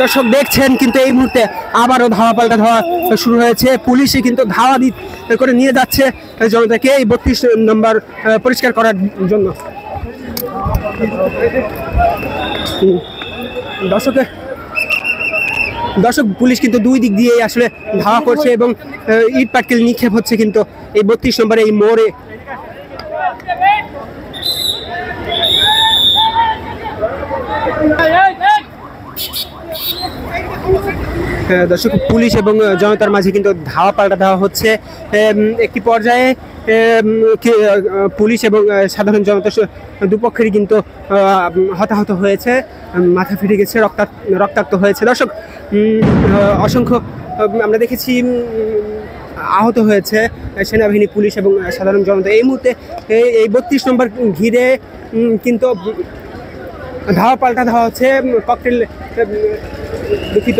দর্শক দেখছেন কিন্তু এই মুহূর্তে আবারও ধাওয়া পাল্টা ধাওয়া শুরু হয়েছে। পুলিশই কিন্তু ধাওয়া করে নিয়ে যাচ্ছে জনতাকে এই 32 নম্বর পরিষ্কার করার জন্য। দর্শক পুলিশ কিন্তু দুই দিক দিয়ে আসলে ধাওয়া করছে এবং ইট পাটকেল নিক্ষেপ হচ্ছে কিন্তু এই 32 নম্বরে এই মোড়ে। দর্শক পুলিশ এবং জনতার মাঝে কিন্তু ধাওয়া পাল্টা দেওয়া হচ্ছে। একটি পর্যায়ে পুলিশ এবং সাধারণ জনতা দুপক্ষেরই কিন্তু হতাহত হয়েছে, মাথা ফেটে গেছে, রক্তাক্ত হয়েছে। দর্শক অসংখ্য আমরা দেখেছি আহত হয়েছে সেনাবাহিনী, পুলিশ এবং সাধারণ জনতা। এই মুহূর্তে এই 32 নম্বর ঘিরে কিন্তু ধাওয়া পাল্টা ধাওয়া হচ্ছে, ককটেল দুঃখিত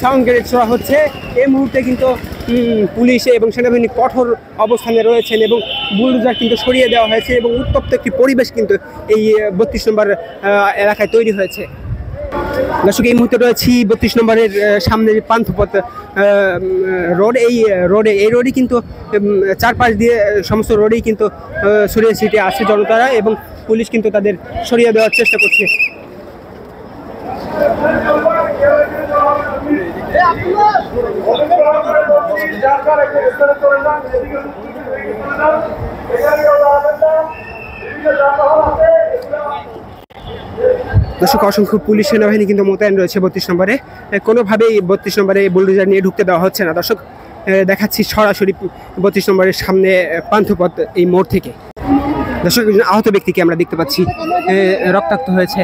সাউন্ড গ্রেনেড ছোড়া হচ্ছে। এই মুহূর্তে কিন্তু পুলিশ এবং সেনাবাহিনী কঠোর অবস্থানে রয়েছেন এবং বুলডোজার কিন্তু সরিয়ে দেওয়া হয়েছে এবং উত্তপ্ত একটি পরিবেশ কিন্তু এই 32 নম্বর এলাকায় তৈরি হয়েছে। দর্শক এই মুহূর্তে রয়েছি 32 নম্বরের সামনে পান্থপথ রোড। এই রোডে কিন্তু চারপাশ দিয়ে সমস্ত রোডেই কিন্তু ছড়িয়ে ছিটিয়ে আছে জনতারা এবং পুলিশ কিন্তু তাদের সরিয়ে দেওয়ার চেষ্টা করছে। দর্শক অসংখ্য পুলিশ সেনাবাহিনী কিন্তু মোতায়েন রয়েছে 32 নম্বরে। কোনোভাবেই 32 নম্বরে বুলডোজার নিয়ে ঢুকতে দেওয়া হচ্ছে না। দর্শক দেখাচ্ছি সরাসরি 32 নম্বরের সামনে পান্থপথ এই মোড় থেকে। দর্শক আহত ব্যক্তিকে আমরা দেখতে পাচ্ছি, রক্তাক্ত হয়েছে।